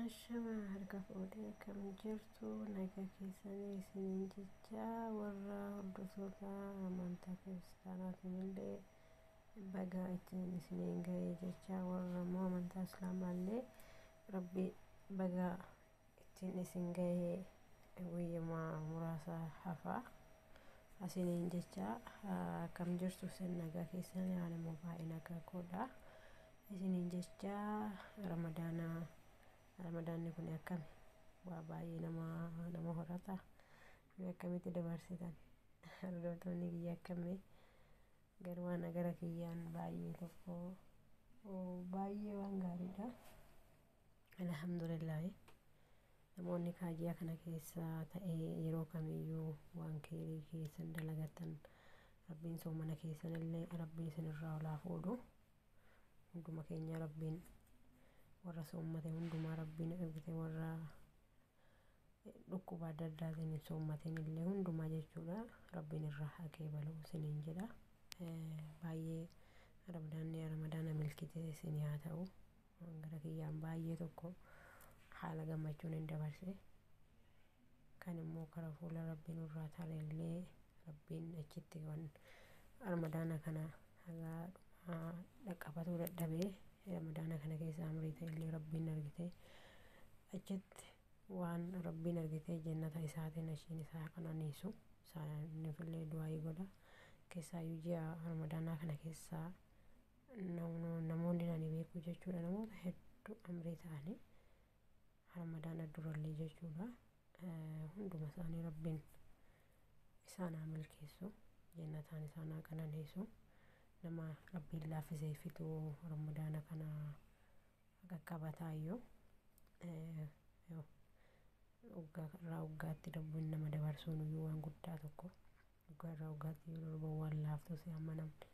Ashama harka fuudhee akkam jirtu nagaa keessanii isiniin jecha warra hordoftoota amantaa kiristaanaatiin illee baga ittiin isiniin ga'ee jecha warra immoo amantaa islaamaallee rabbi baga ittiin isin ga'ee guyyaa muraasa hafaa isiniin jecha akkam jirtu isin nagaa keessanii ani immoo baay'ee nagaa koodha isiniin jecha Ramadaanni kun akkami waa baay'ee nama horata akkamitti dabarsitan hordoftoonni kiyya akkamii garuu gara kiyyaan baay'ee tokko baay'ee waan gaariidha alhamdulillah namoonni kaayyaa kana keessa ta'ee yeroo kamiyyuu waan keerii keessan dalagatan rabbiin soomana keessan illee rabbiin isinirraa olaa fuudhu hunduma keenya rabbiin warra soommate hundumaa rabbiin argite warra dhukkuba adda addaatiin soommateen illee hundumaa jechuudha rabbiin irraa haqee baluu isiniin jedha baay'ee ramadaana milkite isin haa ta'u gara kiyyaan baay'ee tokko haala gammachuun hin dabarse kan immoo karaa fuula rabbiin irraa taale illee rabbiin achitti waan ramadaana kana hagaa dhaqqabatuu dadhabee ramadaana kana keessa amrii ta'e illee rabbiin argite achitti waan rabbiin argite jannata isaatiin ashiin isaa qananiisu isaaniif illee du'aa godha keessaayyuu ji'a ramadaanaa kana keessa namoonni ani beeku jechuudha namoota hedduu amrii ta'anii ramadaana durallee jechuudha hunduma isaanii rabbiin isaan haa milkeessu jannataan isaan haa qananiisu nama rabbiin laaffisee fituu ramadaana kana qaqqabataayyoo waggaatti rabbiin nama dabarsuun iyyuu waan guddaa tokko waggaatti yoo darbu waan laaftuu si amma namni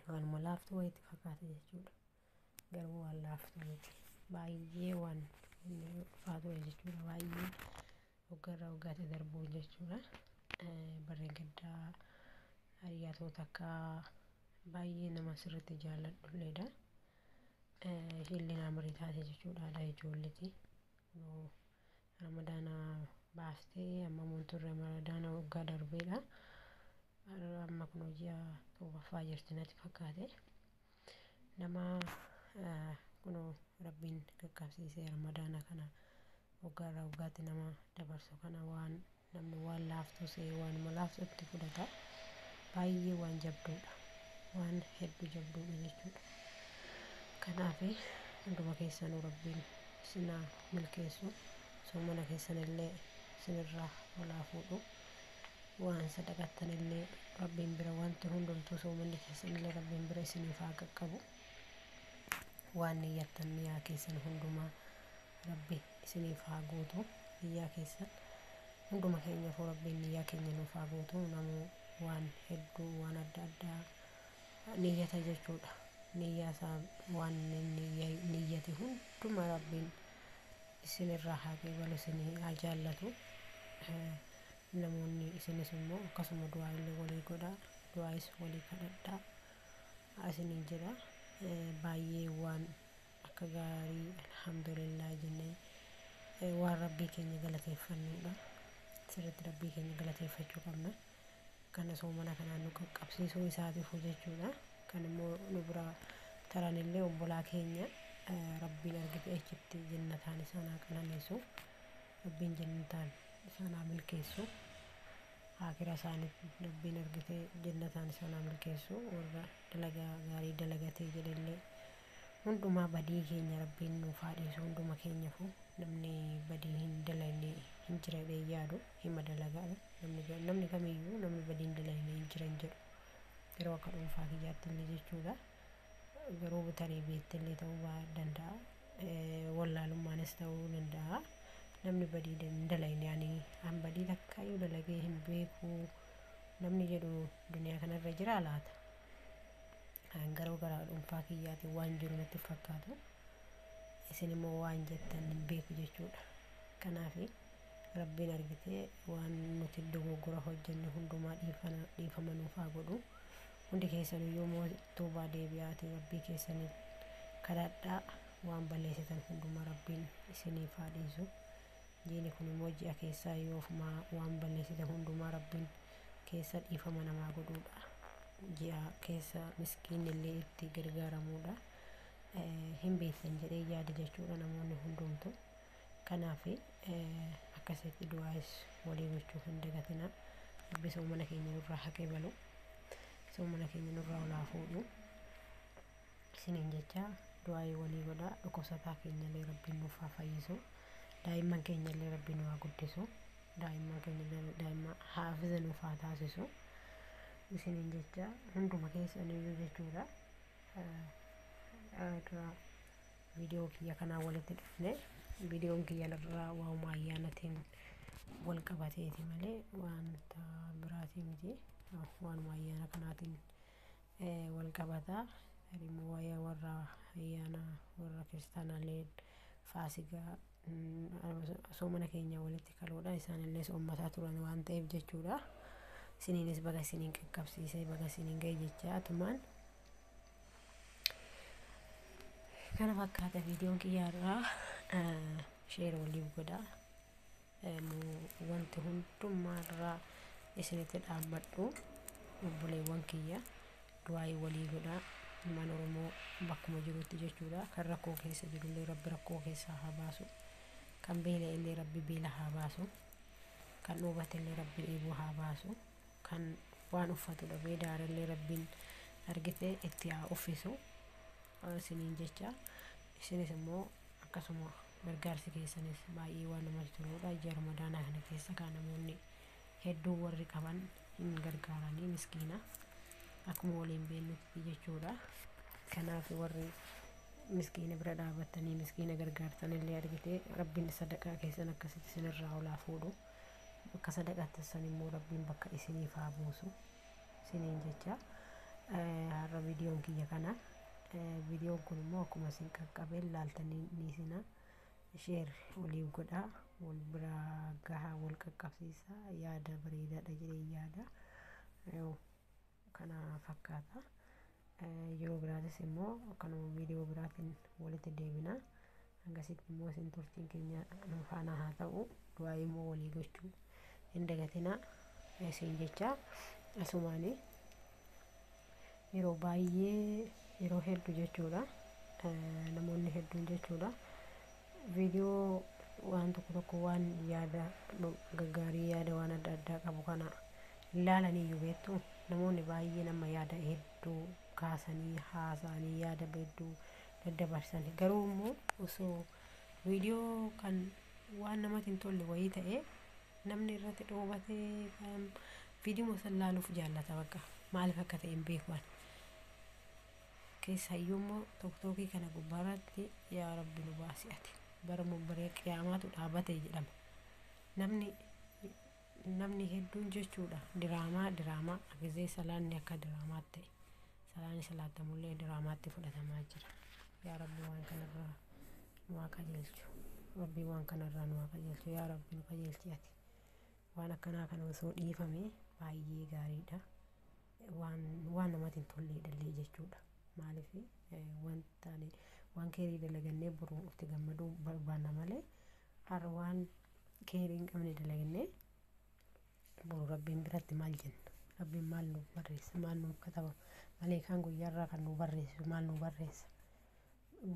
waanuma laaftuu wayitti fakkaata jechuudha garuu waan laaftuu miti baay'ee waan inni ulfaatu jechuudha baay'ee waggaatti darbuu jechuudha barreen gaddaa hariyaatoota akka baay'ee nama sirriitti jaalladhulleedha hilli naamrii taate jechuudha dha ijoolleeti ramadaana baastee amma munturre ramadaana waggaa darbeedha amma kun hojii toobaffaa jirti natti fakkaate nama kun rabbiin qaqqabsiisee ramadaana kana waggaatti nama dabarsu kana waan namni waan laaftuu see waanuma laaftuutti fudhata baay'ee waan jabduudha waan hedduu jabduudha jechuudha kanaaf hunduma keessanuu rabbiin isinaa milkeessu soomana keessan illee isinirraa olaa fuudhu waan sadaqattan illee rabbiin bira wanti hundumtuu soomanni keessan illee rabbiin bira isiniif haa qaqqabu waan niyyattan niyyaa keessan hundumaa rabbi isiniif haa guutu niyyaa keessan hunduma keenyaaf rabbiin niyyaa keenya nuuf haa guutu namuu waan hedduu waan adda addaa niyyata jechuudha niyyaa isaa waan niyyate hunduma rabbiin isinirraa haa qabalu isinii haa jaallatu namoonni isinis immoo akkasuma du'aa illee walii godhaa du'aayis walii kadhadhaa isiniin jedha baay'ee waan akka gaarii alhamdulillah jennee waan rabbii keenya galateeffannuudha sirriitti rabbii keenya galateeffachuu qabna kana soomana kanaan nu qaqqabsiisuu isaatiif jechuudha kan immoo nu bira taran illee obbolaa keenya rabbiin argite achitti jannataan isaan haa qananiisu rabbiin jannataan isaan haa milkeessu akira isaaniif rabbiin argite jannataan isaan haa milkeessu warra dalagaa gaarii dalagatee jedhallee hundumaa badii keenya rabbiin nuuf haa dhiisu hunduma keenyafu namni badii hin dalagne hin jira yaadu hima dalagaadha namni kamiyyuu namni badii hin dalagne hin jiran jedhu yeroo akka dhuunfaa kiyyaatti illee jechuudha garuu butarii beettillee ta'uu danda'a wallaalummaanis ta'uu danda'a namni badii hin dalagne ani an badii takkaayyuu dalagee hin beeku namni jedhu duniyaa kanarra jira laata an garuu gara dhuunfaa kiyyaatiin waan jiru natti fakkaatu isin immoo waan jettan hin beeku jechuudha kanaaf rabbiin argitee waan nuti dogoggora hojjenne hundumaa dhiifama nuuf haa godhu hundi keessaniyyuu moo tuubaa deebi'aatii rabbii keessanii kadhadhaa waan balleessitan hundumaa rabbiin isiniif haa dhiisu. Jiini kun immoo ji'a keessaa yoo waan balleessitan hundumaa rabbiin keessa dhiifama namaa godhuudha. Ji'a keessa miskiinni illee itti gargaaramuudha. Hin beektan jedhee yaada jechuudha namoonni hundumtu. Kanaaf akkasitti du'aayis walii gochuu hin dagatina. Rabbi soomana keenya nurraa haqee balu. Soomana keenya nurraa olaa fuudhu. Isiniin jecha du'aayii walii godhaa. Dhukkubsataa keenya illee rabbiin nuuf haa fayyisu. Daa'imman keenya illee rabbiin nu haa guddisu. Daa'imman keenya illee daa'imman haafiza nuuf haa taasisu. Isiniin jecha hunduma keessaniyyuu jechuudha. Viidiyoo kiyya kanaa walitti dhufne viidiyoon kiyya irraa waa'uma ayyaanatiin wal qabateeti malee wanta biraatii miti. Waanuma ayyaana kanaatiin wal qabataa. Immoo waa'ee warra ayyaana warra kiristaanaallee faasigaa soomana keenya walitti qaluudha. Isaanillee soommataa turan waan ta'eef jechuudha. Isiniinis baga isiniin qaqqabsiisee baga isiniin ga'e jechaa atumaan kana fakkaata viidiyoon kiyyaarraa sheer waliif godhaa. Wanti hundummaarraa isinitti dhaabbadhu obboleewwan kiyya du'aayii walii godhaa. Ilmaan Oromoo bakkuma jirutti jechuudha. Kan rakkoo keessa jirullee rabbi rakkoo keessaa haa baasu. Kan beela illee rabbi beela haa baasu. Kan dhoobate illee rabbi dheebuu haa baasu. Kan waan uffatu dhabee daarallee rabbiin argite itti haa uffisu. Isiniin jecha isinis immoo akkasuma gargaarsi keessanis baay'ee waan namatti toluudha. Ji'a ramadaanaa kana keessa kan namoonni hedduu warri qaban hin gargaaranii miskiina akkuma waliin beeknutti jechuudha. Kanaaf warri miskiina bira dhaabattanii miskiina gargaartan illee argite rabbiin sadaqaa keessan akkasitti isinirraa olaa fuudhu. Bakka sadaqattan immoo rabbiin bakka isiniif haa buusu. Isiniin jecha har'a viidiyoon kiyya kana viidiyoon kun immoo akkuma isin qaqqabee ilaaltanii dhiisina sheer waliif godhaa. Wal bira gahaa wal qaqqabsiisaa. Yaada bareedaadha jedhee yaada. Kana fakkaata. Yeroo biraatis immoo akkanuma viidiyoo biraatiin walitti deebina. Hangasitti immoo isin turtiin keenya nu faana haa ta'u. Du'aayii immoo walii gochuu hin dagatina. Isin jecha asumaanii yeroo baay'ee yeroo hedduu jechuudha. Namoonni hedduun jechuudha. Viidiyoo waan tokko waan yaada gaggaarii yaada waan adda addaa qabu kana ilaalaniyyuu beektu. Namoonni baay'een amma yaada hedduu kaasanii haasa'anii yaada hedduu daddabarsan. Garuu immoo osoo viidiyoo kan waan namatti hin tolle wayii ta'e namni irratti dhoobatee viidiyoo san ilaaluuf jaallata bakka maaliif akka ta'e hin beeku. Keessayyuu immoo tokkokkii kana gubbaarratti yaa rabbi nu baasi ati bara mubbaree qiyaamaatu dhaabate jedhama. Namni hedduun jechuudha diraamaa agisee salaanni akka diraamaatti ta'e salaanni salaatamullee diraamaatti fudhatamaa jira. Yaa rabbi waan kanarraa nu haa qajeelchu. Rabbi waan kanarraa nu haa qajeelchu. Yaa rabbi nu qajeelchi ati. Waan akkanaa kana osoo dhiifame baay'ee gaariidha. Waan namatti hin tolleedhallee jechuudha. Maaliif waan keerii dalagannee boruu itti gammaduu barbaanna malee har'a waan keerii hin qabne dalagannee boru rabbiin biratti maal jenna? Rabbiin maal nuuf barreessa? Maal nuuf kataba? Maleekaan guyyaarraa kan nu barreessu maal nu barreessa?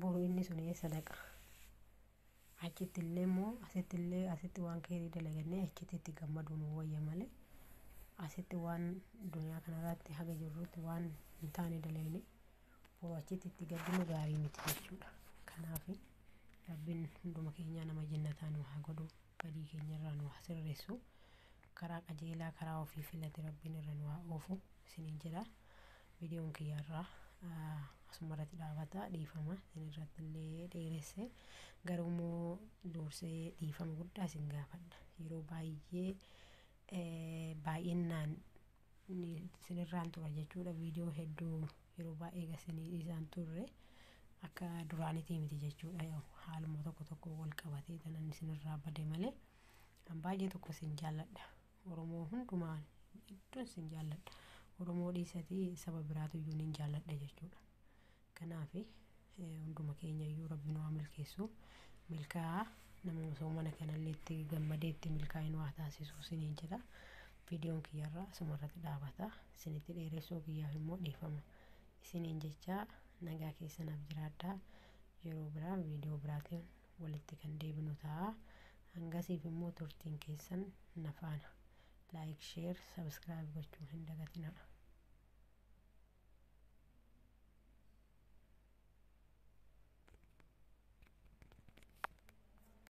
Boru inni sun eessa dhaqa? Achitti illee immoo asitti waan keerii dalagannee achitti itti gammaduu nu wayya malee asitti waan duniyaa kanarratti haga jirrutti waan hin taane dalagne boru achitti itti gaddinu gaarii miti jechuudha. Kanaaf rabbiin hunduma keenyaa nama jannataa nu haa godhu. Badii keenyarraa nu haa sirreessu. Karaa qajeelaa karaa ofii filate rabbiin irra nu haa oofu. Isiniin jedha. Viidiyoon kiyyaarraa asumarratti dhaabata dhiifama isinirratti illee dheeresse garuu immoo dursee dhiifama guddaa isin gaafadha. Yeroo baay'inaan isinirraan tura jechuudha. Viidiyoo hedduu yeroo baay'ee gasinii isaan turre akka duraanitii miti jechuudha. Haaluma tokko wal qabatee tanan isinirraa bade malee kan baay'ee tokko isin jaalladha. Oromoo hundumaan hedduun isin jaalladha. Oromoo dhiisatii saba biraatu iyyuu nin jaalladha jechuudha. Kanaaf hunduma keenya iyyuu rabbi nu haa milkeessu. Milkaa'aa nama osoo mana kanallee itti gammadee itti milkaa'in waa taasisu isiniin jedha. Viidiyoon kiyyarraa asumarratti dhaabata. Isinitti dheeressuu kiyyaaf immoo dhiifama isiniin jechaa nagaa keessanaaf jiraadhaa. Yeroo biraa viidiyoo biraatiin walitti kan deebinu ta'a. Hangasiif immoo turtiin keessan na faana. Like, share, subscribe gochuun hin dagatinaa.